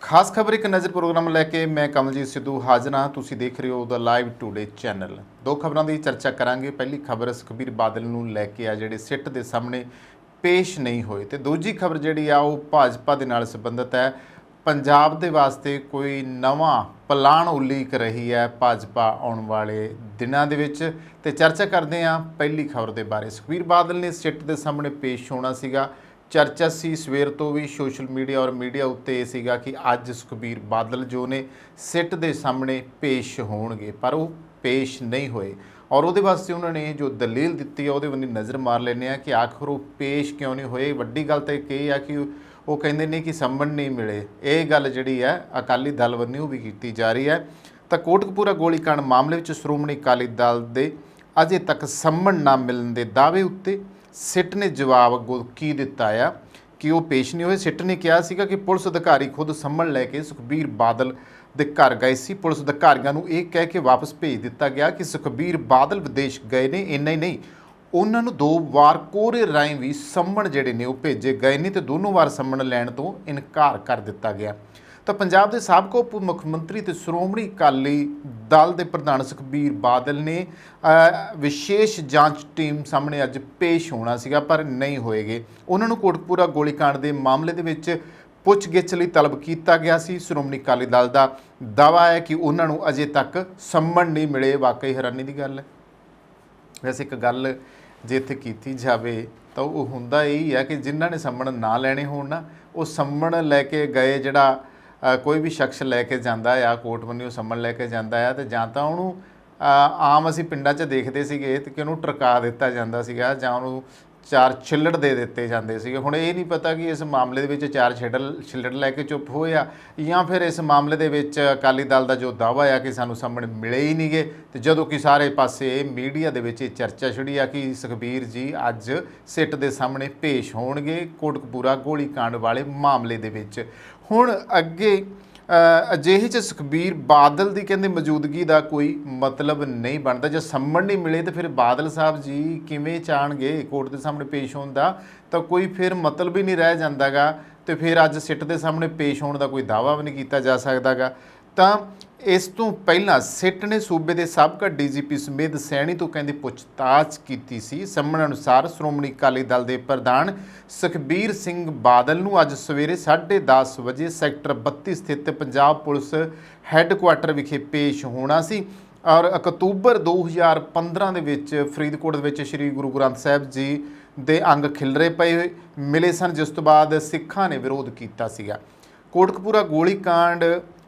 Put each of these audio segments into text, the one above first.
ਖਾਸ ਖਬਰ ਇੱਕ ਨਜ਼ਰ ਪ੍ਰੋਗਰਾਮ ਲੈ ਕੇ ਮੈਂ ਕਮਲਜੀਤ ਸਿੱਧੂ ਹਾਜ਼ਰ ਹਾਂ। ਤੁਸੀਂ ਦੇਖ ਰਹੇ ਹੋ ਦਾ ਲਾਈਵ ਟੂਡੇ ਚੈਨਲ। ਦੋ ਖਬਰਾਂ ਦੀ ਚਰਚਾ ਕਰਾਂਗੇ। ਪਹਿਲੀ ਖਬਰ ਸੁਖਬੀਰ ਬਾਦਲ ਨੂੰ ਲੈ ਕੇ ਆ ਜਿਹੜੇ ਸਿੱਟ ਦੇ ਸਾਹਮਣੇ ਪੇਸ਼ ਨਹੀਂ ਹੋਏ, ਤੇ ਦੂਜੀ ਖਬਰ ਜਿਹੜੀ ਆ ਉਹ ਭਾਜਪਾ ਦੇ ਨਾਲ ਸੰਬੰਧਿਤ ਹੈ। ਪੰਜਾਬ ਦੇ ਵਾਸਤੇ ਕੋਈ ਨਵਾਂ ਪਲਾਨ ਉਲੀਕ ਰਹੀ ਹੈ ਭਾਜਪਾ ਆਉਣ ਵਾਲੇ ਦਿਨਾਂ ਦੇ ਵਿੱਚ, ਤੇ ਚਰਚਾ ਕਰਦੇ ਹਾਂ ਪਹਿਲੀ ਖਬਰ ਦੇ ਬਾਰੇ। ਸੁਖਬੀਰ ਬਾਦਲ ਨੇ ਸਿੱਟ ਦੇ ਸਾਹਮਣੇ ਪੇਸ਼ ਹੋਣਾ ਸੀਗਾ। ਚਰਚਾ ਸੀ ਸਵੇਰ ਤੋਂ ਵੀ ਸੋਸ਼ਲ ਮੀਡੀਆ ਔਰ ਮੀਡੀਆ ਉੱਤੇ ਇਹ ਸੀਗਾ ਕਿ ਅੱਜ ਸੁਖਬੀਰ ਬਾਦਲ ਜੋ ਨੇ ਸਿੱਟ ਦੇ ਸਾਹਮਣੇ ਪੇਸ਼ ਹੋਣਗੇ, ਪਰ ਉਹ ਪੇਸ਼ ਨਹੀਂ ਹੋਏ। ਔਰ ਉਹਦੇ ਵਾਸਤੇ ਉਹਨਾਂ ਨੇ ਜੋ ਦਲੀਲ ਦਿੱਤੀ ਹੈ ਉਹਦੇ ਵੱਲ ਨਜ਼ਰ ਮਾਰ ਲੈਂਦੇ ਹਾਂ ਕਿ ਆਖਰ ਉਹ ਪੇਸ਼ ਕਿਉਂ ਨਹੀਂ ਹੋਏ। ਵੱਡੀ ਗੱਲ ਤਾਂ ਇਹ ਆ ਕਿ ਉਹ ਕਹਿੰਦੇ ਨੇ ਕਿ ਸੰਮਣ ਨਹੀਂ ਮਿਲੇ। ਇਹ ਗੱਲ ਜਿਹੜੀ ਹੈ ਅਕਾਲੀ ਦਲ ਵੱਲੋਂ ਵੀ ਕੀਤੀ ਜਾ ਰਹੀ ਹੈ। ਤਾਂ ਕੋਟਕਪੂਰਾ ਗੋਲੀकांड ਮਾਮਲੇ ਵਿੱਚ ਸ਼੍ਰੋਮਣੀ ਅਕਾਲੀ ਦਲ ਦੇ ਅਜੇ ਤੱਕ ਸੰਮਣ ਨਾ ਮਿਲਣ ਦੇ ਦਾਅਵੇ ਉੱਤੇ ਸਿੱਟ ਨੇ ਜਵਾਬ ਅੱਗੋਂ ਕੀ ਦਿੱਤਾ ਆ ਕਿ ਉਹ ਪੇਸ਼ ਨਹੀਂ ਹੋਏ। ਸਿੱਟ ਨੇ ਕਿਹਾ ਸੀਗਾ ਕਿ ਪੁਲਿਸ ਅਧਿਕਾਰੀ ਖੁਦ ਸੰਮਣ ਲੈ ਕੇ ਸੁਖਬੀਰ ਬਾਦਲ ਦੇ ਘਰ ਗਏ ਸੀ। ਪੁਲਿਸ ਅਧਿਕਾਰੀਆਂ ਨੂੰ ਇਹ ਕਹਿ ਕੇ ਵਾਪਸ ਭੇਜ ਦਿੱਤਾ ਗਿਆ ਕਿ ਸੁਖਬੀਰ ਬਾਦਲ ਵਿਦੇਸ਼ ਗਏ ਨੇ। ਇੰਨਾ ਹੀ ਨਹੀਂ, ਉਹਨਾਂ ਨੂੰ 2 ਵਾਰ ਕੋਰੇ ਰਾਹੀਂ ਵੀ ਸੰਮਣ ਜਿਹੜੇ ਨੇ ਉਹ ਭੇਜੇ ਗਏ ਨੇ, ਤੇ ਦੋਨੋਂ ਵਾਰ ਸੰਮਣ ਲੈਣ ਤੋਂ ਇਨਕਾਰ ਕਰ ਦਿੱਤਾ ਗਿਆ। ਤਾਂ ਪੰਜਾਬ ਦੇ ਸਾਬਕਾ ਉਪ ਮੁੱਖ ਮੰਤਰੀ ਤੇ ਸ਼੍ਰੋਮਣੀ ਅਕਾਲੀ ਦਲ ਦੇ ਪ੍ਰਧਾਨ ਸੁਖਬੀਰ ਬਾਦਲ ਨੇ ਵਿਸ਼ੇਸ਼ ਜਾਂਚ ਟੀਮ ਸਾਹਮਣੇ ਅੱਜ ਪੇਸ਼ ਹੋਣਾ ਸੀਗਾ, ਪਰ ਨਹੀਂ ਹੋਏਗੇ। ਉਹਨਾਂ ਨੂੰ ਕੋਟਕਪੂਰਾ ਗੋਲੀकांड ਦੇ ਮਾਮਲੇ ਦੇ ਵਿੱਚ ਪੁੱਛਗਿੱਛ ਲਈ ਤਲਬ ਕੀਤਾ ਗਿਆ ਸੀ। ਸ਼੍ਰੋਮਣੀ ਅਕਾਲੀ ਦਲ ਦਾ ਦਾਅਵਾ ਹੈ ਕਿ ਉਹਨਾਂ ਨੂੰ ਅਜੇ ਤੱਕ ਸੰਮਣ ਨਹੀਂ ਮਿਲੇ। ਵਾਕਈ ਹੈਰਾਨੀ ਦੀ ਗੱਲ ਹੈ। ਵੈਸੇ ਇੱਕ ਗੱਲ ਜੇ ਇੱਥੇ ਕੀਤੀ ਜਾਵੇ ਤਾਂ ਉਹ ਹੁੰਦਾ ਇਹੀ ਹੈ ਕਿ ਜਿਨ੍ਹਾਂ ਨੇ ਸੰਮਣ ਨਾ ਲੈਣੇ ਹੋਣ ਨਾ, ਉਹ ਸੰਮਣ ਲੈ ਕੇ ਗਏ ਜਿਹੜਾ ਕੋਈ ਵੀ ਸ਼ਖਸ ਲੈ ਕੇ ਜਾਂਦਾ ਆ ਕੋਰਟ ਵੱਲੋਂ ਸੰਮਣ ਲੈ ਕੇ ਜਾਂਦਾ ਆ, ਤੇ ਜਾਂ ਤਾਂ ਉਹਨੂੰ ਆਮ ਅਸੀਂ ਪਿੰਡਾਂ 'ਚ ਦੇਖਦੇ ਸੀਗੇ ਤੇ ਕਿ ਉਹਨੂੰ ਟਰਕਾ ਦਿੱਤਾ ਜਾਂਦਾ ਸੀਗਾ ਜਾਂ ਉਹਨੂੰ 4 ਛਿੱਲੜ ਦੇ ਦਿੱਤੇ ਜਾਂਦੇ ਸੀਗੇ। ਹੁਣ ਇਹ ਨਹੀਂ ਪਤਾ ਕਿ ਇਸ ਮਾਮਲੇ ਦੇ ਵਿੱਚ 4 ਛਿੱਲੜ ਲੈ ਕੇ ਚੁੱਪ ਹੋਏ ਆ, ਜਾਂ ਫਿਰ ਇਸ ਮਾਮਲੇ ਦੇ ਵਿੱਚ ਅਕਾਲੀ ਦਲ ਦਾ ਜੋ ਦਾਅਵਾ ਆ ਕਿ ਸਾਨੂੰ ਸੰਮਣ ਮਿਲੇ ਹੀ ਨਹੀਂ ਗਏ। ਤੇ ਜਦੋਂ ਕਿ ਸਾਰੇ ਪਾਸੇ ਮੀਡੀਆ ਦੇ ਵਿੱਚ ਇਹ ਚਰਚਾ ਛਿੜੀ ਆ ਕਿ ਸੁਖਬੀਰ ਜੀ ਅੱਜ ਸਿੱਟ ਦੇ ਸਾਹਮਣੇ ਪੇਸ਼ ਹੋਣਗੇ ਕੋਟਕਪੂਰਾ ਗੋਲੀकांड ਵਾਲੇ ਮਾਮਲੇ ਦੇ ਵਿੱਚ। ਹੁਣ ਅੱਗੇ ਅਜਿਹੇ 'ਚ ਸੁਖਬੀਰ ਬਾਦਲ ਦੀ ਕਹਿੰਦੇ ਮੌਜੂਦਗੀ ਦਾ ਕੋਈ ਮਤਲਬ ਨਹੀਂ ਬਣਦਾ। ਜੇ ਸੰਮਣ ਨਹੀਂ ਮਿਲੇ ਤਾਂ ਫਿਰ ਬਾਦਲ ਸਾਹਿਬ ਜੀ ਕਿਵੇਂ ਚਾਹਣਗੇ ਕੋਰਟ ਦੇ ਸਾਹਮਣੇ ਪੇਸ਼ ਹੋਣ ਦਾ, ਤਾਂ ਕੋਈ ਫਿਰ ਮਤਲਬ ਹੀ ਨਹੀਂ ਰਹਿ ਜਾਂਦਾ ਗਾ। ਤੇ ਫਿਰ ਅੱਜ ਸਿੱਟ ਦੇ ਸਾਹਮਣੇ ਪੇਸ਼ ਹੋਣ ਦਾ ਕੋਈ ਦਾਅਵਾ ਵੀ ਨਹੀਂ ਕੀਤਾ ਜਾ ਸਕਦਾ ਗਾ। ਤਾਂ ਇਸ ਤੋਂ ਪਹਿਲਾਂ ਸਿੱਟ ਨੇ ਸੂਬੇ ਦੇ ਸਾਬਕਾ ਡੀਜੀਪੀ ਸੁਮੇਧ ਸੈਣੀ ਤੋਂ ਕਹਿੰਦੇ ਪੁੱਛਤਾਛ ਕੀਤੀ ਸੀ। ਸੰਮਣ ਅਨੁਸਾਰ ਸ਼੍ਰੋਮਣੀ ਅਕਾਲੀ ਦਲ ਦੇ ਪ੍ਰਧਾਨ ਸੁਖਬੀਰ ਸਿੰਘ ਬਾਦਲ ਨੂੰ ਅੱਜ ਸਵੇਰੇ 10:30 ਵਜੇ ਸੈਕਟਰ 32 ਸਥਿਤ ਪੰਜਾਬ ਪੁਲਿਸ ਹੈੱਡਕੁਆਟਰ ਵਿਖੇ ਪੇਸ਼ ਹੋਣਾ ਸੀ। ਔਰ ਅਕਤੂਬਰ 2015 ਦੇ ਵਿੱਚ ਫਰੀਦਕੋਟ ਦੇ ਵਿੱਚ ਸ੍ਰੀ ਗੁਰੂ ਗ੍ਰੰਥ ਸਾਹਿਬ ਜੀ ਦੇ ਅੰਗ ਖਿਲਰੇ ਪਏ ਮਿਲੇ ਸਨ, ਜਿਸ ਤੋਂ ਬਾਅਦ ਸਿੱਖਾਂ ਨੇ ਵਿਰੋਧ ਕੀਤਾ ਸੀਗਾ। ਕੋਟਕਪੂਰਾ ਗੋਲੀकांड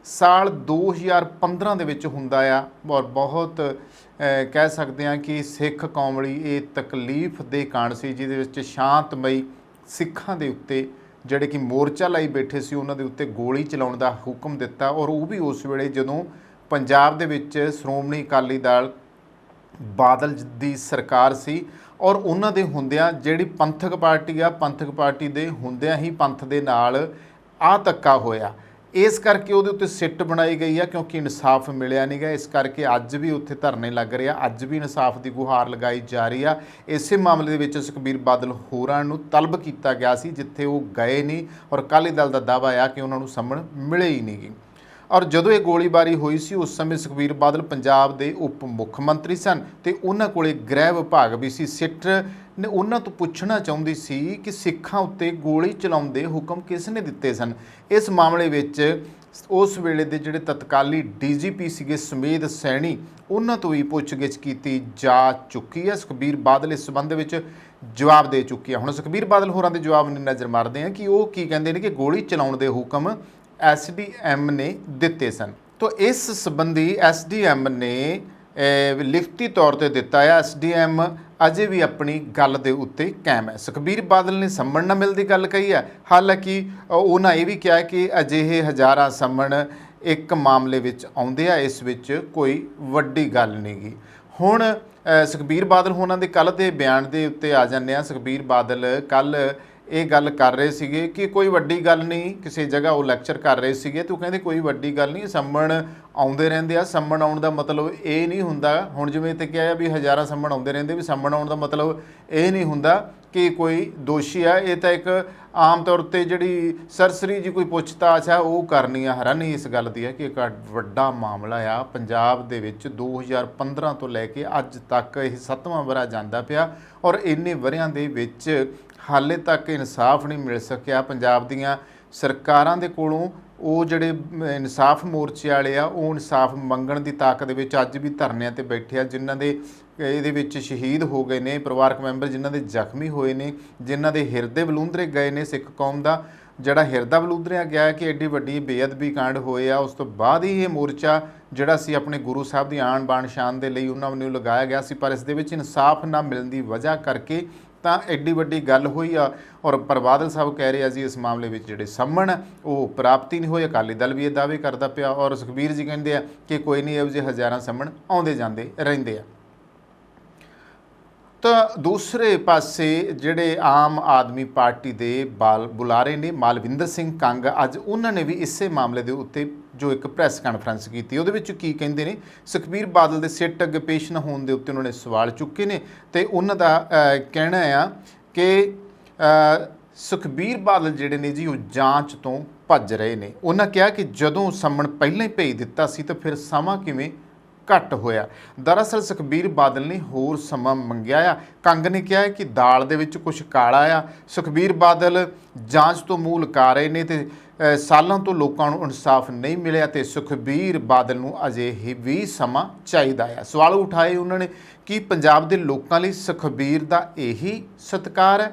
ਸਾਲ 2015 ਦੇ ਵਿੱਚ ਹੁੰਦਾ ਆ, ਔਰ ਬਹੁਤ ਕਹਿ ਸਕਦੇ ਹਾਂ ਕਿ ਸਿੱਖ ਕੌਮ ਲਈ ਇਹ ਤਕਲੀਫ ਦੇ ਕਾਂਡ ਸੀ, ਜਿਹਦੇ ਵਿੱਚ ਸ਼ਾਂਤਮਈ ਸਿੱਖਾਂ ਦੇ ਉੱਤੇ ਜਿਹੜੇ ਕਿ ਮੋਰਚਾ ਲਾਈ ਬੈਠੇ ਸੀ ਉਹਨਾਂ ਦੇ ਉੱਤੇ ਗੋਲੀ ਚਲਾਉਣ ਦਾ ਹੁਕਮ ਦਿੱਤਾ। ਔਰ ਉਹ ਵੀ ਉਸ ਵੇਲੇ ਜਦੋਂ ਪੰਜਾਬ ਦੇ ਵਿੱਚ ਸ਼੍ਰੋਮਣੀ ਅਕਾਲੀ ਦਲ ਬਾਦਲ ਦੀ ਸਰਕਾਰ ਸੀ, ਔਰ ਉਹਨਾਂ ਦੇ ਹੁੰਦਿਆਂ ਜਿਹੜੀ ਪੰਥਕ ਪਾਰਟੀ ਆ, ਪੰਥਕ ਪਾਰਟੀ ਦੇ ਹੁੰਦਿਆਂ ਹੀ ਪੰਥ ਦੇ ਨਾਲ ਆ ਧੱਕਾ ਹੋਇਆ। ਇਸ ਕਰਕੇ ਉਹਦੇ ਉੱਤੇ ਸਿੱਟ ਬਣਾਈ ਗਈ ਆ ਕਿਉਂਕਿ ਇਨਸਾਫ ਮਿਲਿਆ ਨਹੀਂ ਗਾ। ਇਸ ਕਰਕੇ ਅੱਜ ਵੀ ਉੱਥੇ ਧਰਨੇ ਲੱਗ ਰਹੇ ਆ, ਅੱਜ ਵੀ ਇਨਸਾਫ ਦੀ ਗੁਹਾਰ ਲਗਾਈ ਜਾ ਰਹੀ ਆ। ਇਸੇ ਮਾਮਲੇ ਦੇ ਵਿੱਚ ਸੁਖਬੀਰ ਬਾਦਲ ਹੋਰਾਂ ਨੂੰ ਤਲਬ ਕੀਤਾ ਗਿਆ ਸੀ, ਜਿੱਥੇ ਉਹ ਗਏ ਨਹੀਂ, ਔਰ ਅਕਾਲੀ ਦਲ ਦਾ ਦਾਅਵਾ ਆ ਕਿ ਉਹਨਾਂ ਨੂੰ ਸੰਮਣ ਮਿਲੇ ਹੀ ਨਹੀਂ ਗੀ। ਔਰ ਜਦੋਂ ਇਹ ਗੋਲੀਬਾਰੀ ਹੋਈ ਸੀ ਉਸ ਸਮੇਂ ਸੁਖਬੀਰ ਬਾਦਲ ਪੰਜਾਬ ਦੇ ਉਪ ਮੁੱਖ ਮੰਤਰੀ ਸਨ ਤੇ ਉਹਨਾਂ ਕੋਲੇ ਗ੍ਰਹਿ ਵਿਭਾਗ ਵੀ ਸੀ। ਸਿੱਟ ਨੇ ਉਹਨਾਂ ਤੋਂ ਪੁੱਛਣਾ ਚਾਹੁੰਦੀ ਸੀ ਕਿ ਸਿੱਖਾਂ ਉੱਤੇ ਗੋਲੀ ਚਲਾਉਣ ਦੇ ਹੁਕਮ ਕਿਸ ਨੇ ਦਿੱਤੇ ਸਨ। ਇਸ ਮਾਮਲੇ ਵਿੱਚ ਉਸ ਵੇਲੇ ਦੇ ਜਿਹੜੇ ਤਤਕਾਲੀ ਡੀਜੀਪੀ ਸੀਗੇ ਸੁਮੇਧ ਸੈਣੀ, ਉਹਨਾਂ ਤੋਂ ਵੀ ਪੁੱਛਗਿੱਛ ਕੀਤੀ ਜਾ ਚੁੱਕੀ ਹੈ। ਸੁਖਬੀਰ ਬਾਦਲ ਇਸ ਸੰਬੰਧ ਵਿੱਚ ਜਵਾਬ ਦੇ ਚੁੱਕੇ ਆ। ਹੁਣ ਸੁਖਬੀਰ ਬਾਦਲ ਹੋਰਾਂ ਦੇ ਜਵਾਬ ਨੂੰ ਨਜ਼ਰ ਮਾਰਦੇ ਹਾਂ ਕਿ ਉਹ ਕੀ ਕਹਿੰਦੇ ਨੇ ਕਿ ਗੋਲੀ ਚਲਾਉਣ ਦੇ ਹੁਕਮ SDM ਨੇ ਦਿੱਤੇ ਸਨ। ਤਾਂ ਇਸ ਸੰਬੰਧੀ SDM ਨੇ ਲਿਖਤੀ ਤੌਰ ਤੇ ਦਿੱਤਾ ਹੈ। SDM ਅਜੇ ਵੀ ਆਪਣੀ ਗੱਲ ਦੇ ਉੱਤੇ ਕਾਇਮ ਹੈ। ਸੁਖਬੀਰ ਬਾਦਲ ਨੇ ਸੰਮਣ ਨਾ ਮਿਲਣ ਦੀ ਗੱਲ ਕਹੀ ਹੈ। ਹਾਲਾਂਕਿ ਉਹਨਾਂ ਇਹ ਵੀ ਕਿਹਾ ਕਿ ਅਜਿਹੇ ਹਜ਼ਾਰਾਂ ਸੰਮਣ ਇੱਕ ਮਾਮਲੇ ਵਿੱਚ ਆਉਂਦੇ ਆ, ਇਸ ਵਿੱਚ ਕੋਈ ਵੱਡੀ ਗੱਲ ਨਹੀਂ ਗੀ। ਹੁਣ ਸੁਖਬੀਰ ਬਾਦਲ ਹੋਣਾ ਦੇ ਕੱਲ੍ਹ ਦੇ ਬਿਆਨ ਦੇ ਉੱਤੇ ਆ ਜਾਂਦੇ ਆ। ਸੁਖਬੀਰ ਬਾਦਲ ਕੱਲ੍ਹ ਇਹ ਗੱਲ ਕਰ ਰਹੇ ਸੀਗੇ ਕਿ ਕੋਈ ਵੱਡੀ ਗੱਲ ਨਹੀਂ, ਕਿਸੇ ਜਗ੍ਹਾ ਉਹ ਲੈਕਚਰ ਕਰ ਰਹੇ ਸੀਗੇ ਤੇ ਉਹ ਕਹਿੰਦੇ ਕੋਈ ਵੱਡੀ ਗੱਲ ਨਹੀਂ, ਸੰਮਣ ਆਉਂਦੇ ਰਹਿੰਦੇ ਆ। ਸੰਮਣ ਆਉਣ ਦਾ ਮਤਲਬ ਇਹ ਨਹੀਂ ਹੁੰਦਾ, ਹੁਣ ਜਿਵੇਂ ਤੇ ਕਿਹਾ ਵੀ ਹਜ਼ਾਰਾਂ ਸੰਮਣ ਆਉਂਦੇ ਰਹਿੰਦੇ, ਵੀ ਸੰਮਣ ਆਉਣ ਦਾ ਮਤਲਬ ਇਹ ਨਹੀਂ ਹੁੰਦਾ कि कोई दोषी है। ये तो एक आम तौर पर जी सरसरी जी कोई पुछताछ है वो करनी है। हैरानी इस गल की है कि एक वड्डा मामला आ पंजाब दे विच 2015 तो लैके अज तक यह 7वां वरा जांदा पिया और इन्ने वरियां दे विच हाले तक इंसाफ नहीं मिल सकिया। पंजाब दीआं सरकारां दे कोलों ਉਹ ਜਿਹੜੇ ਇਨਸਾਫ ਮੋਰਚੇ ਵਾਲੇ ਆ ਉਹ ਇਨਸਾਫ ਮੰਗਣ ਦੀ ਤਾਕ ਦੇ ਵਿੱਚ ਅੱਜ ਵੀ ਧਰਨਿਆਂ ਤੇ ਬੈਠੇ ਆ, ਜਿਨ੍ਹਾਂ ਦੇ ਇਹਦੇ ਵਿੱਚ ਸ਼ਹੀਦ ਹੋ ਗਏ ਨੇ, ਪਰਿਵਾਰਕ ਮੈਂਬਰ ਜਿਨ੍ਹਾਂ ਦੇ ਜ਼ਖਮੀ ਹੋਏ ਨੇ, ਜਿਨ੍ਹਾਂ ਦੇ ਹਿਰਦੇ ਬਲੂੰਦਰੇ ਗਏ ਨੇ। ਸਿੱਖ ਕੌਮ ਦਾ ਜਿਹੜਾ ਹਿਰਦਾ ਬਲੂੰਦਰਿਆ ਗਿਆ ਕਿ ਐਡੀ ਵੱਡੀ ਬੇਅਦਬੀ ਕਾਂਡ ਹੋਏ ਆ, ਉਸ ਤੋਂ ਬਾਅਦ ਹੀ ਇਹ ਮੋਰਚਾ ਜਿਹੜਾ ਸੀ ਆਪਣੇ ਗੁਰੂ ਸਾਹਿਬ ਦੀ ਆਣ ਬਾਣ ਸ਼ਾਨ ਦੇ ਲਈ ਉਹਨਾਂ ਨੂੰ ਲਗਾਇਆ ਗਿਆ ਸੀ, ਪਰ ਇਸ ਦੇ ਵਿੱਚ ਇਨਸਾਫ ਨਾ ਮਿਲਣ ਦੀ ਵਜ੍ਹਾ ਕਰਕੇ ਤਾਂ ਐਡੀ ਵੱਡੀ ਗੱਲ ਹੋਈ ਆ। ਔਰ ਪਰ ਬਾਦਲ ਸਾਹਿਬ ਕਹਿ ਰਹੇ ਆ ਜੀ ਇਸ ਮਾਮਲੇ ਵਿੱਚ ਜਿਹੜੇ ਸੰਮਣ ਉਹ ਪ੍ਰਾਪਤੀ ਨਹੀਂ ਹੋਏ। ਅਕਾਲੀ ਦਲ ਵੀ ਇਹ ਦਾਅਵੇ ਕਰਦਾ ਪਿਆ ਔਰ ਸੁਖਬੀਰ ਜੀ ਕਹਿੰਦੇ ਆ ਕਿ ਕੋਈ ਨਹੀਂ, ਇਹੋ ਜਿਹੇ ਹਜ਼ਾਰਾਂ ਸੰਮਣ ਆਉਂਦੇ ਜਾਂਦੇ ਰਹਿੰਦੇ ਆ। ਤਾਂ ਦੂਸਰੇ ਪਾਸੇ ਜਿਹੜੇ ਆਮ ਆਦਮੀ ਪਾਰਟੀ ਦੇ ਬੁਲਾਰੇ ਨੇ ਮਾਲਵਿੰਦਰ ਸਿੰਘ ਕੰਗ, ਅੱਜ ਉਹਨਾਂ ਨੇ ਵੀ ਇਸੇ ਮਾਮਲੇ ਦੇ ਉੱਤੇ ਜੋ ਇੱਕ ਪ੍ਰੈਸ ਕਾਨਫਰੰਸ ਕੀਤੀ, ਉਹਦੇ ਵਿੱਚ ਕੀ ਕਹਿੰਦੇ ਨੇ, ਸੁਖਬੀਰ ਬਾਦਲ ਦੇ ਸਿੱਟ ਅੱਗੇ ਪੇਸ਼ ਨਾ ਹੋਣ ਦੇ ਉੱਤੇ ਉਹਨਾਂ ਨੇ ਸਵਾਲ ਚੁੱਕੇ ਨੇ ਤੇ ਉਹਨਾਂ ਦਾ ਕਹਿਣਾ ਆ ਕਿ ਸੁਖਬੀਰ ਬਾਦਲ ਜਿਹੜੇ ਨੇ ਜੀ ਉਹ ਜਾਂਚ ਤੋਂ ਭੱਜ ਰਹੇ ਨੇ। ਉਹਨਾਂ ਕਿਹਾ ਕਿ ਜਦੋਂ ਸੰਮਣ ਪਹਿਲਾਂ ਹੀ ਭੇਜ ਦਿੱਤਾ ਸੀ ਤਾਂ ਫਿਰ ਸਮਾਂ ਕਿਵੇਂ ਘੱਟ ਹੋਇਆ। ਦਰਅਸਲ ਸੁਖਬੀਰ ਬਾਦਲ ਨੇ ਹੋਰ ਸਮਾਂ ਮੰਗਿਆ ਆ। ਕੰਗ ਨੇ ਕਿਹਾ ਕਿ ਦਾਲ ਦੇ ਵਿੱਚ ਕੁਝ ਕਾਲਾ ਆ। ਸੁਖਬੀਰ ਬਾਦਲ ਜਾਂਚ ਤੋਂ ਮੂੰਹ ਲੁਕਾ ਰਹੇ ਨੇ ਤੇ ਸਾਲਾਂ ਤੋਂ ਲੋਕਾਂ ਨੂੰ ਇਨਸਾਫ ਨਹੀਂ ਮਿਲਿਆ ਤੇ ਸੁਖਬੀਰ ਬਾਦਲ ਨੂੰ ਅਜੇ ਵੀ ਸਮਾਂ ਚਾਹੀਦਾ ਆ। ਸਵਾਲ ਉਠਾਏ ਉਹਨਾਂ ਨੇ ਕਿ ਪੰਜਾਬ ਦੇ ਲੋਕਾਂ ਲਈ ਸੁਖਬੀਰ ਦਾ ਇਹੀ ਸਤਿਕਾਰ ਹੈ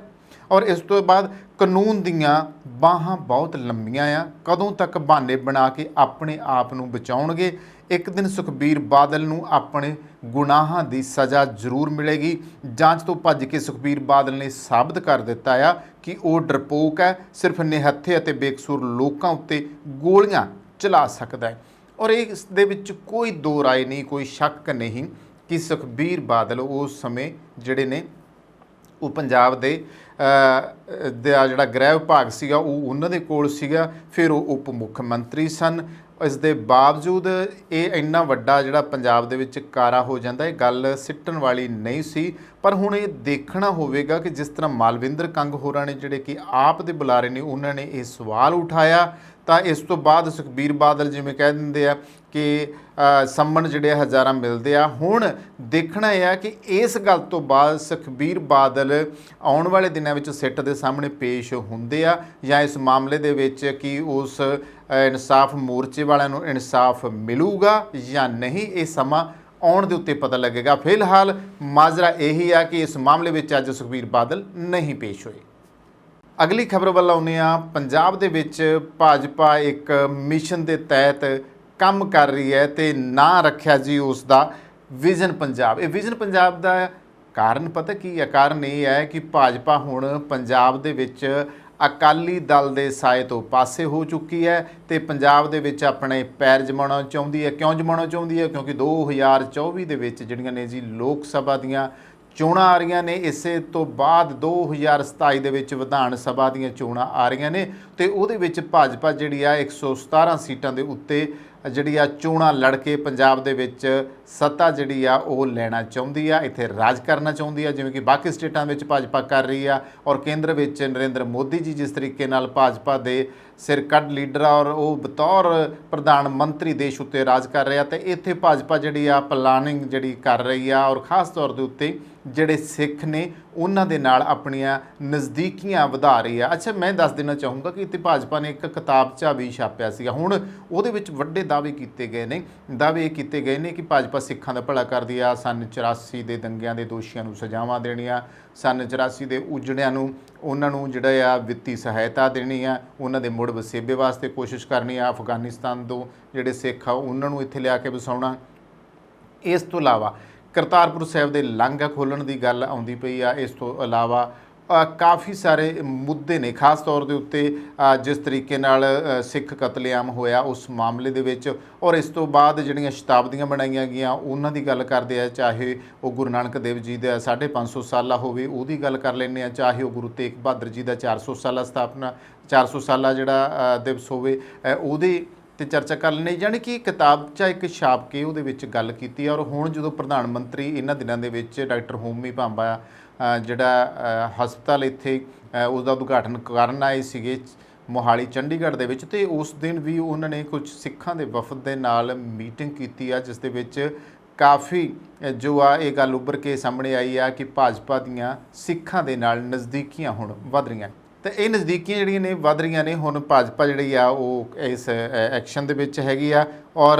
ਔਰ ਇਸ ਤੋਂ ਬਾਅਦ ਕਾਨੂੰਨ ਦੀਆਂ ਬਾਹਾਂ ਬਹੁਤ ਲੰਮੀਆਂ ਆ, ਕਦੋਂ ਤੱਕ ਬਹਾਨੇ ਬਣਾ ਕੇ ਆਪਣੇ ਆਪ ਨੂੰ ਬਚਾਉਣਗੇ। ਇੱਕ ਦਿਨ ਸੁਖਬੀਰ ਬਾਦਲ ਨੂੰ ਆਪਣੇ ਗੁਨਾਹਾਂ ਦੀ ਸਜ਼ਾ ਜ਼ਰੂਰ ਮਿਲੇਗੀ। ਜਾਂਚ ਤੋਂ ਭੱਜ ਕੇ ਸੁਖਬੀਰ ਬਾਦਲ ਨੇ ਸਾਬਤ ਕਰ ਦਿੱਤਾ ਆ ਕਿ ਉਹ ਡਰਪੋਕ ਹੈ, ਸਿਰਫ ਨਿਹੱਥੇ ਅਤੇ ਬੇਕਸੂਰ ਲੋਕਾਂ ਉੱਤੇ ਗੋਲੀਆਂ ਚਲਾ ਸਕਦਾ ਹੈ। ਔਰ ਇਸ ਦੇ ਵਿੱਚ ਕੋਈ ਦੋ ਰਾਏ ਨਹੀਂ, ਕੋਈ ਸ਼ੱਕ ਨਹੀਂ ਕਿ ਸੁਖਬੀਰ ਬਾਦਲ ਉਸ ਸਮੇਂ ਜਿਹੜੇ ਨੇ ਉਹ ਪੰਜਾਬ ਦੇ ਦਾ ਜਿਹੜਾ ਗ੍ਰਹਿ ਵਿਭਾਗ ਸੀਗਾ ਉਹ ਉਹਨਾਂ ਦੇ ਕੋਲ ਸੀਗਾ, ਫਿਰ ਉਹ ਉਪ ਮੁੱਖ ਮੰਤਰੀ ਸਨ। ਇਸ ਦੇ ਬਾਵਜੂਦ ਇਹ ਇੰਨਾ ਵੱਡਾ ਜਿਹੜਾ ਪੰਜਾਬ ਦੇ ਵਿੱਚ ਕਾਰਾ ਹੋ ਜਾਂਦਾ, ਇਹ ਗੱਲ ਸਿੱਟਣ ਵਾਲੀ ਨਹੀਂ ਸੀ। ਪਰ ਹੁਣ ਇਹ ਦੇਖਣਾ ਹੋਵੇਗਾ ਕਿ ਜਿਸ ਤਰ੍ਹਾਂ ਮਾਲਵਿੰਦਰ ਕੰਗ ਹੋਰਾਂ ਨੇ ਜਿਹੜੇ ਕਿ ਆਪ ਦੇ ਬੁਲਾਰੇ ਨੇ ਉਹਨਾਂ ਨੇ ਇਹ ਸਵਾਲ ਉਠਾਇਆ, ਤਾਂ ਇਸ ਤੋਂ ਬਾਅਦ ਸੁਖਬੀਰ ਬਾਦਲ ਜਿਵੇਂ ਕਹਿ ਦਿੰਦੇ ਆ ਕਿ ਸੰਮਣ ਜਿਹੜੇ ਹਜ਼ਾਰਾਂ ਮਿਲਦੇ ਆ। ਹੁਣ ਦੇਖਣਾ ਇਹ ਆ ਕਿ ਇਸ ਗੱਲ ਤੋਂ ਬਾਅਦ ਸੁਖਬੀਰ ਬਾਦਲ ਆਉਣ ਵਾਲੇ ਦਿਨਾਂ ਵਿੱਚ ਸਿੱਟ ਦੇ ਸਾਹਮਣੇ ਪੇਸ਼ ਹੁੰਦੇ ਆ ਜਾਂ ਇਸ ਮਾਮਲੇ ਦੇ ਵਿੱਚ ਕਿ ਉਸ ਇਨਸਾਫ ਮੋਰਚੇ ਵਾਲਿਆਂ ਨੂੰ ਇਨਸਾਫ ਮਿਲੂਗਾ ਜਾਂ ਨਹੀਂ, ਇਹ ਸਮਾਂ ਆਉਣ ਦੇ ਉੱਤੇ ਪਤਾ ਲੱਗੇਗਾ। ਫਿਲਹਾਲ ਮਾਜਰਾ ਇਹੀ ਆ ਕਿ ਇਸ ਮਾਮਲੇ ਵਿੱਚ ਅੱਜ ਸੁਖਬੀਰ ਬਾਦਲ ਨਹੀਂ ਪੇਸ਼ ਹੋਏ। ਅਗਲੀ ਖਬਰ ਵੱਲ ਆਉਂਦੇ ਹਾਂ। ਪੰਜਾਬ ਦੇ ਵਿੱਚ ਭਾਜਪਾ ਇੱਕ ਮਿਸ਼ਨ ਦੇ ਤਹਿਤ ਕੰਮ ਕਰ ਰਹੀ ਹੈ ਤੇ ਨਾਂ ਰੱਖਿਆ ਜੀ ਉਸ ਦਾ ਵਿਜ਼ਨ ਪੰਜਾਬ। ਇਹ ਵਿਜ਼ਨ ਪੰਜਾਬ ਦਾ ਕਾਰਨ ਪਤਾ ਕੀ ਹੈ? ਕਾਰਨ ਇਹ ਹੈ ਕਿ ਭਾਜਪਾ ਹੁਣ ਪੰਜਾਬ ਦੇ ਵਿੱਚ ਅਕਾਲੀ ਦਲ ਦੇ ਸਾਏ ਤੋਂ ਪਾਸੇ ਹੋ ਚੁੱਕੀ ਹੈ ਤੇ ਪੰਜਾਬ ਦੇ ਵਿੱਚ ਆਪਣੇ ਪੈਰ ਜਮਾਉਣਾ ਚਾਹੁੰਦੀ ਹੈ। ਕਿਉਂ ਜਮਾਉਣਾ ਚਾਹੁੰਦੀ ਹੈ? ਕਿਉਂਕਿ 2024 ਦੇ ਵਿੱਚ ਜਿਹੜੀਆਂ ਨੇ ਜੀ ਲੋਕ ਸਭਾ ਦੀਆਂ ਚੋਣਾਂ ਆ ਰਹੀਆਂ ਨੇ, ਇਸੇ ਤੋਂ ਬਾਅਦ 2027 ਦੇ ਵਿੱਚ ਵਿਧਾਨ ਸਭਾ ਦੀਆਂ ਚੋਣਾਂ ਆ ਰਹੀਆਂ ਨੇ ਤੇ ਉਹਦੇ ਵਿੱਚ ਭਾਜਪਾ ਜਿਹੜੀ ਆ 117 ਸੀਟਾਂ ਦੇ ਉੱਤੇ ਜਿਹੜੀ ਆ ਚੋਣਾਂ ਲੜ ਕੇ ਪੰਜਾਬ ਦੇ ਵਿੱਚ ਸੱਤਾ ਜਿਹੜੀ ਆ ਉਹ ਲੈਣਾ ਚਾਹੁੰਦੀ ਆ, ਇੱਥੇ ਰਾਜ ਕਰਨਾ ਚਾਹੁੰਦੀ ਆ ਜਿਵੇਂ ਕਿ ਬਾਕੀ ਸਟੇਟਾਂ ਵਿੱਚ ਭਾਜਪਾ ਕਰ ਰਹੀ ਆ। ਔਰ ਕੇਂਦਰ ਵਿੱਚ ਨਰਿੰਦਰ ਮੋਦੀ ਜੀ ਜਿਸ ਤਰੀਕੇ ਨਾਲ ਭਾਜਪਾ ਦੇ ਸਿਰਕੱਢ ਲੀਡਰ ਔਰ ਉਹ ਬਤੌਰ ਪ੍ਰਧਾਨ ਮੰਤਰੀ ਦੇਸ਼ ਉੱਤੇ ਰਾਜ ਕਰ ਰਿਹਾ ਤੇ ਇੱਥੇ ਭਾਜਪਾ ਜਿਹੜੀ ਆ ਪਲਾਨਿੰਗ ਜਿਹੜੀ ਕਰ ਰਹੀ ਆ ਔਰ ਖਾਸ ਤੌਰ ਦੇ ਉੱਤੇ ਜਿਹੜੇ ਸਿੱਖ ਨੇ ਉਹਨਾਂ ਦੇ ਨਾਲ ਆਪਣੀਆਂ ਨਜ਼ਦੀਕੀਆਂ ਵਧਾ ਰਹੀ ਆ। ਅੱਛਾ, ਮੈਂ ਦੱਸ ਦੇਣਾ ਚਾਹੂੰਗਾ ਕਿ ਇੱਥੇ ਭਾਜਪਾ ਨੇ ਇੱਕ ਕਿਤਾਬਚਾ ਵੀ ਛਾਪਿਆ ਸੀਗਾ। ਹੁਣ ਉਹਦੇ ਵਿੱਚ ਵੱਡੇ ਦਾਅਵੇ ਕੀਤੇ ਗਏ ਨੇ। ਦਾਅਵੇ ਇਹ ਕੀਤੇ ਗਏ ਨੇ ਕਿ ਭਾਜਪਾ ਸਿੱਖਾਂ ਦਾ ਭਲਾ ਕਰਦੀ ਆ, ਸੰਨ 84 ਦੇ ਦੰਗਿਆਂ ਦੇ ਦੋਸ਼ੀਆਂ ਨੂੰ ਸਜ਼ਾਵਾਂ ਦੇਣੀਆਂ, ਸੰਨ 84 ਦੇ ਉਜੜਿਆਂ ਨੂੰ ਉਹਨਾਂ ਨੂੰ ਜਿਹੜਾ ਆ ਵਿੱਤੀ ਸਹਾਇਤਾ ਦੇਣੀ ਆ, ਉਹਨਾਂ ਦੇ ਮੁੜ ਵਸੇਬੇ ਵਾਸਤੇ ਕੋਸ਼ਿਸ਼ ਕਰਨੀ ਆ, ਅਫਗਾਨਿਸਤਾਨ ਤੋਂ ਜਿਹੜੇ ਸਿੱਖ ਆ ਉਹਨਾਂ ਨੂੰ ਇੱਥੇ ਲਿਆ ਕੇ ਵਸਾਉਣਾ। ਇਸ ਤੋਂ ਇਲਾਵਾ ਕਰਤਾਰਪੁਰ ਸਾਹਿਬ ਦੇ ਲਾਂਘਾ ਖੋਲ੍ਹਣ ਦੀ ਗੱਲ ਆਉਂਦੀ ਪਈ ਆ। ਇਸ ਤੋਂ ਇਲਾਵਾ ਕਾਫੀ ਸਾਰੇ ਮੁੱਦੇ ਨੇ, ਖਾਸ ਤੌਰ ਦੇ ਉੱਤੇ ਜਿਸ ਤਰੀਕੇ ਨਾਲ ਸਿੱਖ ਕਤਲੇਆਮ ਹੋਇਆ ਉਸ ਮਾਮਲੇ ਦੇ ਵਿੱਚ ਔਰ ਇਸ ਤੋਂ ਬਾਅਦ ਜਿਹੜੀਆਂ ਸ਼ਤਾਬਦੀਆਂ ਬਣਾਈਆਂ ਗਈਆਂ ਉਹਨਾਂ ਦੀ ਗੱਲ ਕਰਦੇ ਆ, ਚਾਹੇ ਉਹ ਗੁਰੂ ਨਾਨਕ ਦੇਵ ਜੀ ਦਾ 550 ਸਾਲਾ ਹੋਵੇ ਉਹਦੀ ਗੱਲ ਕਰ ਲੈਂਦੇ ਆ, ਚਾਹੇ ਉਹ ਗੁਰੂ ਤੇਗ ਬਹਾਦਰ ਜੀ ਦਾ 400 ਸਾਲਾ ਸਥਾਪਨਾ 400 ਸਾਲਾ ਜਿਹੜਾ ਦਿਵਸ ਹੋਵੇ ਉਹਦੇ ਤੇ ਚਰਚਾ ਕਰ ਲੈਣੇ। ਜਾਣੀ ਕਿ ਕਿਤਾਬਚਾ ਇੱਕ ਛਾਪ ਕੇ ਉਹਦੇ ਵਿੱਚ ਗੱਲ ਕੀਤੀ ਔਰ ਹੁਣ ਜਦੋਂ ਪ੍ਰਧਾਨ ਮੰਤਰੀ ਇਹਨਾਂ ਦਿਨਾਂ ਦੇ ਵਿੱਚ ਡਾਕਟਰ ਹੋਮੀ ਭਾਂਬਾ ਜਿਹੜਾ ਹਸਪਤਾਲ ਇੱਥੇ उसका उद्घाटन ਕਰਨ ਆਏ ਸੀਗੇ ਮੋਹਾਲੀ ਚੰਡੀਗੜ੍ਹ ਦੇ ਵਿੱਚ, ਤੇ ਉਸ ਦਿਨ ਵੀ ਉਹਨਾਂ ਨੇ ਕੁਝ ਸਿੱਖਾਂ ਦੇ ਵਫਦ ਦੇ ਨਾਲ ਮੀਟਿੰਗ ਕੀਤੀ ਆ ਜਿਸ ਦੇ ਵਿੱਚ ਕਾਫੀ ਜੋ ਆ ਇਹ ਗੱਲ ਉੱਭਰ ਕੇ ਸਾਹਮਣੇ ਆਈ ਆ ਕਿ ਭਾਜਪਾ ਦੀਆਂ ਸਿੱਖਾਂ ਦੇ ਨਾਲ ਨਜ਼ਦੀਕੀਆਂ ਹੁਣ ਵੱਧ ਰਹੀਆਂ ਤੇ ਇਹ ਨਜ਼ਦੀਕੀਆਂ ਜਿਹੜੀਆਂ ਨੇ ਵੱਧ ਰਹੀਆਂ ਨੇ। ਹੁਣ ਭਾਜਪਾ ਜਿਹੜੀ ਆ ਉਹ ਇਸ ਐਕਸ਼ਨ ਦੇ ਵਿੱਚ ਹੈਗੀ ਆ ਔਰ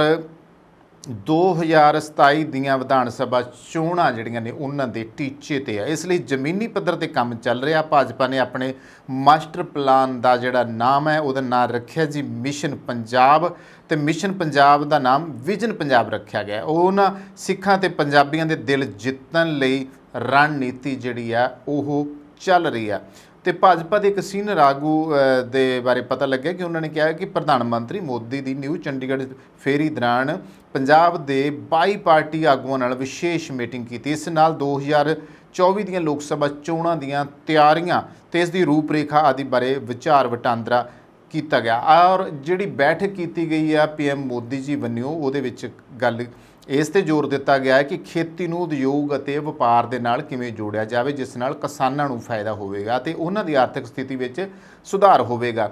2027 ਦੀਆਂ ਵਿਧਾਨ ਸਭਾ ਚੋਣਾਂ ਜਿਹੜੀਆਂ ਨੇ ਉਹਨਾਂ ਦੇ ਟੀਚੇ ਤੇ ਆ, ਇਸ ਲਈ ਜ਼ਮੀਨੀ ਪੱਧਰ ਤੇ ਕੰਮ ਚੱਲ ਰਿਹਾ। ਭਾਜਪਾ ਨੇ ਆਪਣੇ ਮਾਸਟਰ ਪਲਾਨ ਦਾ ਜਿਹੜਾ ਨਾਮ ਹੈ ਉਹਦਾ ਨਾਮ ਰੱਖਿਆ ਜੀ ਮਿਸ਼ਨ ਪੰਜਾਬ, ਤੇ ਮਿਸ਼ਨ ਪੰਜਾਬ ਦਾ ਨਾਮ ਵਿਜ਼ਨ ਪੰਜਾਬ ਰੱਖਿਆ ਗਿਆ। ਉਹ ਉਹਨਾਂ ਸਿੱਖਾਂ ਤੇ ਪੰਜਾਬੀਆਂ ਦੇ ਦਿਲ ਜਿੱਤਣ ਲਈ ਰਣਨੀਤੀ ਜਿਹੜੀ ਆ ਉਹ ਚੱਲ ਰਹੀ ਆ। ਤੇ ਭਾਜਪਾ ਦੇ ਇੱਕ ਸੀਨੀਅਰ ਆਗੂ ਦੇ ਬਾਰੇ ਪਤਾ ਲੱਗਿਆ ਕਿ ਉਹਨਾਂ ਨੇ ਕਿਹਾ ਕਿ ਪ੍ਰਧਾਨ ਮੰਤਰੀ ਮੋਦੀ ਦੀ ਨਿਊ ਚੰਡੀਗੜ੍ਹ ਫੇਰੀ ਦੌਰਾਨ ਪੰਜਾਬ ਦੇ 22 ਪਾਰਟੀ ਆਗੂਆਂ ਨਾਲ ਵਿਸ਼ੇਸ਼ ਮੀਟਿੰਗ ਕੀਤੀ। ਇਸ ਨਾਲ 2024 ਦੀਆਂ ਲੋਕ ਸਭਾ ਚੋਣਾਂ ਦੀਆਂ ਤਿਆਰੀਆਂ ਤੇ ਇਸ ਦੀ ਰੂਪਰੇਖਾ ਆਦਿ ਬਾਰੇ ਵਿਚਾਰ ਵਟਾਂਦਰਾ ਕੀਤਾ ਗਿਆ ਔਰ ਜਿਹੜੀ ਬੈਠਕ ਕੀਤੀ ਗਈ ਆ ਪੀਐਮ ਮੋਦੀ ਜੀ ਵੱਲੋਂ ਉਹਦੇ ਵਿੱਚ ਗੱਲ ਇਸ ਤੇ ਜ਼ੋਰ ਦਿੱਤਾ ਗਿਆ ਹੈ ਕਿ ਖੇਤੀ ਨੂੰ ਉਦਯੋਗ ਅਤੇ ਵਪਾਰ ਦੇ ਨਾਲ ਕਿਵੇਂ ਜੋੜਿਆ ਜਾਵੇ ਜਿਸ ਨਾਲ ਕਿਸਾਨਾਂ ਨੂੰ ਫਾਇਦਾ ਹੋਵੇਗਾ ਤੇ ਉਹਨਾਂ ਦੀ ਆਰਥਿਕ ਸਥਿਤੀ ਵਿੱਚ ਸੁਧਾਰ ਹੋਵੇਗਾ।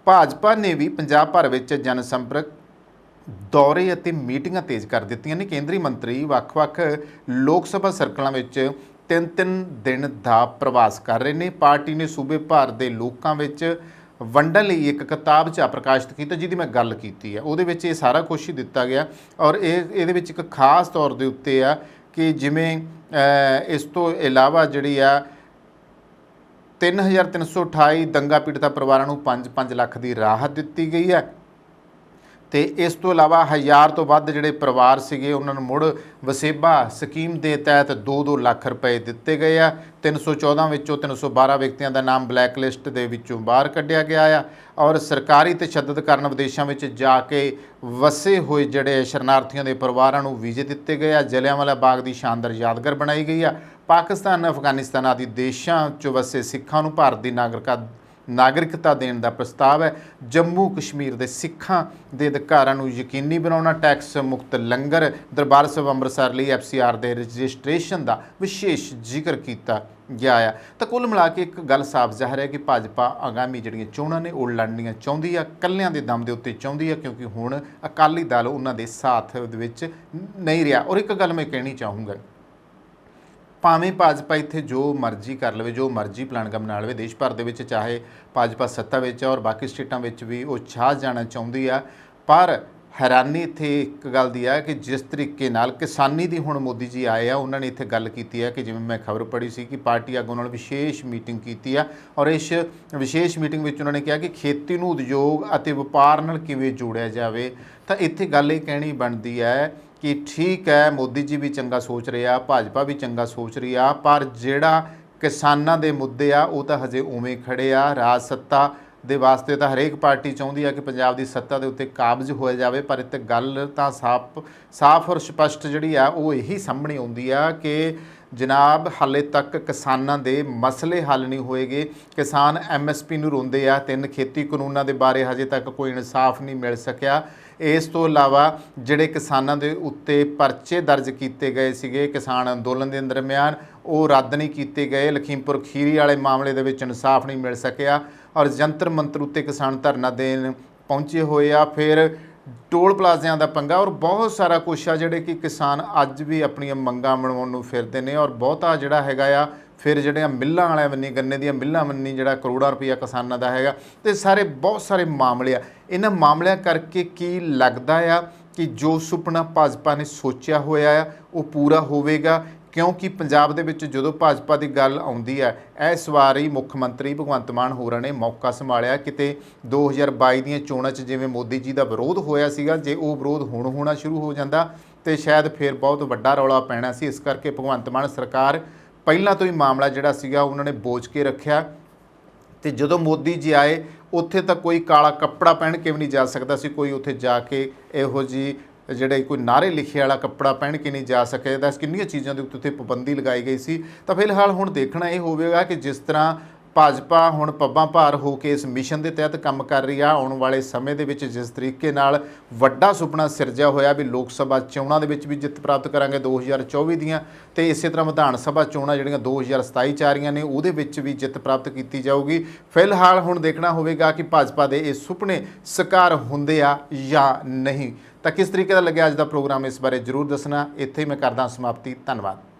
ਭਾਜਪਾ ਨੇ ਵੀ ਪੰਜਾਬ ਭਰ ਵਿੱਚ ਜਨਸੰਪਰਕ ਦੌਰੇ ਅਤੇ ਮੀਟਿੰਗਾਂ ਤੇਜ਼ ਕਰ ਦਿੱਤੀਆਂ ਨੇ। ਕੇਂਦਰੀ ਮੰਤਰੀ ਵੱਖ-ਵੱਖ ਲੋਕ ਸਭਾ ਸਰਕਲਾਂ ਵਿੱਚ 3-3 ਦਿਨ ਦਾ ਪ੍ਰਵਾਸ ਕਰ ਰਹੇ ਨੇ। ਪਾਰਟੀ ਨੇ ਸੂਬੇ ਭਰ ਦੇ ਲੋਕਾਂ ਵਿੱਚ ਵੰਡਣ ਲਈ ਇੱਕ ਕਿਤਾਬਚਾ ਪ੍ਰਕਾਸ਼ਿਤ ਕੀਤਾ ਜਿਹਦੀ ਮੈਂ ਗੱਲ ਕੀਤੀ ਹੈ, ਉਹਦੇ ਵਿੱਚ ਇਹ ਸਾਰਾ ਕੁਛ ਹੀ ਦਿੱਤਾ ਗਿਆ ਔਰ ਇਹਦੇ ਵਿੱਚ ਇੱਕ ਖਾਸ ਤੌਰ ਦੇ ਉੱਤੇ ਆ ਕਿ ਜਿਵੇਂ ਇਸ ਤੋਂ ਇਲਾਵਾ ਜਿਹੜੀ ਆ 3328 ਦੰਗਾ ਪੀੜਤਾ ਪਰਿਵਾਰਾਂ ਨੂੰ 5-5 ਲੱਖ ਦੀ ਰਾਹਤ ਦਿੱਤੀ ਗਈ ਹੈ ਤੇ ਇਸ ਤੋਂ ਇਲਾਵਾ 1000 ਤੋਂ ਵੱਧ ਜਿਹੜੇ ਪਰਿਵਾਰ ਸੀਗੇ ਉਹਨਾਂ ਨੂੰ ਮੁੜ ਵਸੇਬਾ ਸਕੀਮ ਦੇ ਤਹਿਤ 2-2 ਲੱਖ ਰੁਪਏ ਦਿੱਤੇ ਗਏ ਆ। 314 ਵਿੱਚੋਂ 312 ਵਿਅਕਤੀਆਂ ਦਾ ਨਾਮ ਬਲੈਕ ਲਿਸਟ ਦੇ ਵਿੱਚੋਂ ਬਾਹਰ ਕੱਢਿਆ ਗਿਆ ਆ ਔਰ ਸਰਕਾਰੀ ਤਸ਼ੱਦਦ ਕਾਰਨ ਵਿਦੇਸ਼ਾਂ ਵਿੱਚ ਜਾ ਕੇ ਵਸੇ ਹੋਏ ਜਿਹੜੇ ਸ਼ਰਨਾਰਥੀਆਂ ਦੇ ਪਰਿਵਾਰਾਂ ਨੂੰ ਵੀਜ਼ੇ ਦਿੱਤੇ ਗਏ ਆ। ਜਲਿਆਂਵਾਲਾ ਬਾਗ ਦੀ ਸ਼ਾਨਦਾਰ ਯਾਦਗਾਰ ਬਣਾਈ ਗਈ ਆ। ਪਾਕਿਸਤਾਨ, ਅਫਗਾਨਿਸਤਾਨ ਆਦਿ ਦੇਸ਼ਾਂ 'ਚ ਵਸੇ ਸਿੱਖਾਂ ਨੂੰ ਭਾਰਤ ਦੀ ਨਾਗਰਿਕਤਾ ਦੇਣ ਦਾ ਪ੍ਰਸਤਾਵ ਹੈ। ਜੰਮੂ ਕਸ਼ਮੀਰ ਦੇ ਸਿੱਖਾਂ ਦੇ ਅਧਿਕਾਰਾਂ ਨੂੰ ਯਕੀਨੀ ਬਣਾਉਣਾ, ਟੈਕਸ ਮੁਕਤ ਲੰਗਰ, ਦਰਬਾਰ ਸਾਹਿਬ ਅੰਮ੍ਰਿਤਸਰ ਲਈ FCR ਦੇ ਰਜਿਸਟ੍ਰੇਸ਼ਨ ਦਾ ਵਿਸ਼ੇਸ਼ ਜ਼ਿਕਰ ਕੀਤਾ ਗਿਆ ਆ। ਤਾਂ ਕੁੱਲ ਮਿਲਾ ਕੇ ਇੱਕ ਗੱਲ ਸਾਫ਼ ਜ਼ਾਹਰ ਹੈ ਕਿ ਭਾਜਪਾ ਆਗਾਮੀ ਜਿਹੜੀਆਂ ਚੋਣਾਂ ਨੇ ਉਹ ਲੜਨੀਆਂ ਚਾਹੁੰਦੀ ਆ, ਇਕੱਲਿਆਂ ਦੇ ਦਮ ਦੇ ਉੱਤੇ ਚਾਹੁੰਦੀ ਆ ਕਿਉਂਕਿ ਹੁਣ ਅਕਾਲੀ ਦਲ ਉਹਨਾਂ ਦੇ ਸਾਥ ਦੇ ਵਿੱਚ ਨਹੀਂ ਰਿਹਾ। ਔਰ ਇੱਕ ਗੱਲ ਮੈਂ ਕਹਿਣੀ ਚਾਹੂੰਗਾ, ਭਾਵੇਂ ਭਾਜਪਾ ਇੱਥੇ ਜੋ ਮਰਜ਼ੀ ਕਰ ਲਵੇ, ਜੋ ਮਰਜ਼ੀ ਪਲਾਨ ਬਣਾ ਲਵੇ, ਦੇਸ਼ ਭਰ ਦੇ ਵਿੱਚ ਚਾਹੇ ਭਾਜਪਾ ਸੱਤਾ ਵਿੱਚ ਔਰ ਬਾਕੀ ਸਟੇਟਾਂ ਵਿੱਚ ਵੀ ਉਹ ਛਾ ਜਾਣਾ ਚਾਹੁੰਦੀ ਆ, ਪਰ ਹੈਰਾਨੀ ਇੱਥੇ ਇੱਕ ਗੱਲ ਦੀ ਆ ਕਿ ਜਿਸ ਤਰੀਕੇ ਨਾਲ ਕਿਸਾਨੀ ਦੀ ਹੁਣ ਮੋਦੀ ਜੀ ਆਏ ਆ ਉਹਨਾਂ ਨੇ ਇੱਥੇ ਗੱਲ ਕੀਤੀ ਹੈ ਕਿ ਜਿਵੇਂ ਮੈਂ ਖਬਰ ਪੜ੍ਹੀ ਸੀ ਕਿ ਪਾਰਟੀ ਆਗੂ ਨਾਲ ਵਿਸ਼ੇਸ਼ ਮੀਟਿੰਗ ਕੀਤੀ ਆ ਔਰ ਇਸ ਵਿਸ਼ੇਸ਼ ਮੀਟਿੰਗ ਵਿੱਚ ਉਹਨਾਂ ਨੇ ਕਿਹਾ ਕਿ ਖੇਤੀ ਨੂੰ ਉਦਯੋਗ ਅਤੇ ਵਪਾਰ ਨਾਲ ਕਿਵੇਂ ਜੋੜਿਆ ਜਾਵੇ। ਤਾਂ ਇੱਥੇ ਗੱਲ ਇਹ ਕਹਿਣੀ ਬਣਦੀ ਹੈ ਕਿ ਠੀਕ ਹੈ ਮੋਦੀ ਜੀ ਵੀ ਚੰਗਾ ਸੋਚ ਰਹੇ ਆ, ਭਾਜਪਾ ਵੀ ਚੰਗਾ ਸੋਚ ਰਹੀ ਆ, ਪਰ ਜਿਹੜਾ ਕਿਸਾਨਾਂ ਦੇ ਮੁੱਦੇ ਆ ਉਹ ਤਾਂ ਹਜੇ ਉਵੇਂ ਖੜੇ ਆ। ਰਾਜ ਸੱਤਾ ਦੇ ਵਾਸਤੇ ਤਾਂ ਹਰੇਕ ਪਾਰਟੀ ਚਾਹੁੰਦੀ ਆ ਕਿ ਪੰਜਾਬ ਦੀ ਸੱਤਾ ਦੇ ਉੱਤੇ ਕਾਬਜ਼ ਹੋਇਆ ਜਾਵੇ, ਪਰ ਇੱਥੇ ਗੱਲ ਤਾਂ ਸਾਫ਼ ਔਰ ਸਪਸ਼ਟ ਜਿਹੜੀ ਆ ਉਹ ਇਹੀ ਸਾਹਮਣੇ ਆਉਂਦੀ ਆ ਕਿ ਜਨਾਬ ਹਾਲੇ ਤੱਕ ਕਿਸਾਨਾਂ ਦੇ ਮਸਲੇ ਹੱਲ ਨਹੀਂ ਹੋਏਗੇ। ਕਿਸਾਨ MSP ਨੂੰ ਰੋਂਦੇ ਆ, 3 ਖੇਤੀ ਕਾਨੂੰਨਾਂ ਦੇ ਬਾਰੇ ਹਜੇ ਤੱਕ ਕੋਈ ਇਨਸਾਫ ਨਹੀਂ ਮਿਲ ਸਕਿਆ। ਇਸ ਤੋਂ ਇਲਾਵਾ ਜਿਹੜੇ ਕਿਸਾਨਾਂ ਦੇ ਉੱਤੇ ਪਰਚੇ ਦਰਜ ਕੀਤੇ ਗਏ ਸੀਗੇ ਕਿਸਾਨ ਅੰਦੋਲਨ ਦੇ ਦਰਮਿਆਨ ਉਹ ਰੱਦ ਨਹੀਂ ਕੀਤੇ ਗਏ। ਲਖੀਮਪੁਰ ਖੀਰੀ ਵਾਲੇ ਮਾਮਲੇ ਦੇ ਵਿੱਚ ਇਨਸਾਫ ਨਹੀਂ ਮਿਲ ਸਕਿਆ ਔਰ ਜੰਤਰ ਮੰਤਰ ਉੱਤੇ ਕਿਸਾਨ ਧਰਨਾ ਦੇਣ ਪਹੁੰਚੇ ਹੋਏ ਆ। ਫਿਰ ਟੋਲ ਪਲਾਜ਼ਿਆਂ ਦਾ ਪੰਗਾ ਔਰ ਬਹੁਤ ਸਾਰਾ ਕੁਛ ਆ ਜਿਹੜੇ ਕਿ ਕਿਸਾਨ ਅੱਜ ਵੀ ਆਪਣੀਆਂ ਮੰਗਾਂ ਮਨਾਉਣ ਨੂੰ ਫਿਰਦੇ ਨੇ ਔਰ ਬਹੁਤਾ ਜਿਹੜਾ ਹੈਗਾ ਆ ਫਿਰ ਜਿਹੜੀਆਂ ਮਿੱਲਾਂ ਵਾਲਿਆਂ ਬੰਨੀ ਗੰਨੇ ਦੀਆਂ ਮਿੱਲਾਂ ਬੰਨੀ ਜਿਹੜਾ ਕਰੋੜਾਂ ਰੁਪਈਆ ਕਿਸਾਨਾਂ ਦਾ ਹੈਗਾ ਤੇ ਸਾਰੇ ਬਹੁਤ ਸਾਰੇ ਮਾਮਲੇ ਆ। ਇਹਨਾਂ ਮਾਮਲਿਆਂ ਕਰਕੇ ਕੀ ਲੱਗਦਾ ਆ ਕਿ ਜੋ ਸੁਪਨਾ ਭਾਜਪਾ ਨੇ ਸੋਚਿਆ ਹੋਇਆ ਆ ਉਹ ਪੂਰਾ ਹੋਵੇਗਾ? ਕਿਉਂਕਿ ਪੰਜਾਬ ਦੇ ਵਿੱਚ ਜਦੋਂ ਭਾਜਪਾ ਦੀ ਗੱਲ ਆਉਂਦੀ ਹੈ ਇਸ ਵਾਰੀ ਮੁੱਖ ਮੰਤਰੀ ਭਗਵੰਤ ਮਾਨ ਹੋਰਾਂ ਨੇ ਮੌਕਾ ਸੰਭਾਲਿਆ। ਕਿਤੇ 2022 ਦੀਆਂ ਚੋਣਾਂ 'ਚ ਜਿਵੇਂ ਮੋਦੀ ਜੀ ਦਾ ਵਿਰੋਧ ਹੋਇਆ ਸੀਗਾ, ਜੇ ਉਹ ਵਿਰੋਧ ਹੁਣ ਹੋਣਾ ਸ਼ੁਰੂ ਹੋ ਜਾਂਦਾ ਤੇ ਸ਼ਾਇਦ ਫਿਰ ਬਹੁਤ ਵੱਡਾ ਰੌਲਾ ਪੈਣਾ ਸੀ। ਇਸ ਕਰਕੇ ਭਗਵੰਤ ਮਾਨ ਸਰਕਾਰ ਪਹਿਲਾਂ ਤੋਂ ਹੀ ਮਾਮਲਾ ਜਿਹੜਾ ਸੀਗਾ ਉਹਨਾਂ ਨੇ ਬੋਝ ਕੇ ਰੱਖਿਆ ਤੇ ਜਦੋਂ ਮੋਦੀ ਜੀ ਆਏ ਉੱਥੇ ਤਾਂ ਕੋਈ ਕਾਲਾ ਕੱਪੜਾ ਪਹਿਨ ਕੇ ਵੀ ਨਹੀਂ ਜਾ ਸਕਦਾ ਸੀ, ਕੋਈ ਉੱਥੇ ਜਾ ਕੇ ਇਹੋ ਜਿਹੀ ਜਿਹੜੇ ਕੋਈ ਨਾਅਰੇ ਲਿਖੇ ਵਾਲਾ ਕੱਪੜਾ ਪਹਿਨ ਕੇ ਨਹੀਂ ਜਾ ਸਕਦਾ। ਕਿੰਨੀਆਂ ਚੀਜ਼ਾਂ ਦੇ ਉੱਤੇ ਪਾਬੰਦੀ ਲਗਾਈ ਗਈ ਸੀ। ਤਾਂ ਫਿਲਹਾਲ ਹੁਣ ਦੇਖਣਾ ਇਹ ਹੋਵੇਗਾ ਕਿ ਜਿਸ ਤਰ੍ਹਾਂ ਭਾਜਪਾ ਹੁਣ ਪੱਬਾਂ ਭਾਰ ਹੋ ਕੇ ਇਸ ਮਿਸ਼ਨ ਦੇ ਤਹਿਤ ਕੰਮ ਕਰ ਰਹੀ ਆ। ਆਉਣ ਵਾਲੇ ਸਮੇਂ ਦੇ ਵਿੱਚ ਜਿਸ ਤਰੀਕੇ ਨਾਲ ਵੱਡਾ ਸੁਪਨਾ ਸਿਰਜਿਆ ਹੋਇਆ ਵੀ ਲੋਕ ਸਭਾ ਚੋਣਾਂ ਦੇ ਵਿੱਚ ਵੀ ਜਿੱਤ ਪ੍ਰਾਪਤ ਕਰਾਂਗੇ 2024 ਦੀਆਂ, ਤੇ ਇਸੇ ਤਰ੍ਹਾਂ ਵਿਧਾਨ ਸਭਾ ਚੋਣਾਂ ਜਿਹੜੀਆਂ 2027 ਚ ਆ ਰਹੀਆਂ ਨੇ ਉਹਦੇ ਵਿੱਚ ਵੀ ਜਿੱਤ ਪ੍ਰਾਪਤ ਕੀਤੀ ਜਾਊਗੀ। ਫਿਲਹਾਲ ਹੁਣ ਦੇਖਣਾ ਹੋਵੇਗਾ ਕਿ ਭਾਜਪਾ ਦੇ ਇਹ ਸੁਪਨੇ ਸਾਕਾਰ ਹੁੰਦੇ ਆ ਜਾਂ ਨਹੀਂ। ਤਾਂ ਕਿਸ ਤਰੀਕੇ ਦਾ ਲੱਗਿਆ ਅੱਜ ਦਾ ਪ੍ਰੋਗਰਾਮ, ਇਸ ਬਾਰੇ ਜ਼ਰੂਰ ਦੱਸਣਾ। ਇੱਥੇ ਹੀ ਮੈਂ ਕਰਦਾ ਸਮਾਪਤੀ। ਧੰਨਵਾਦ।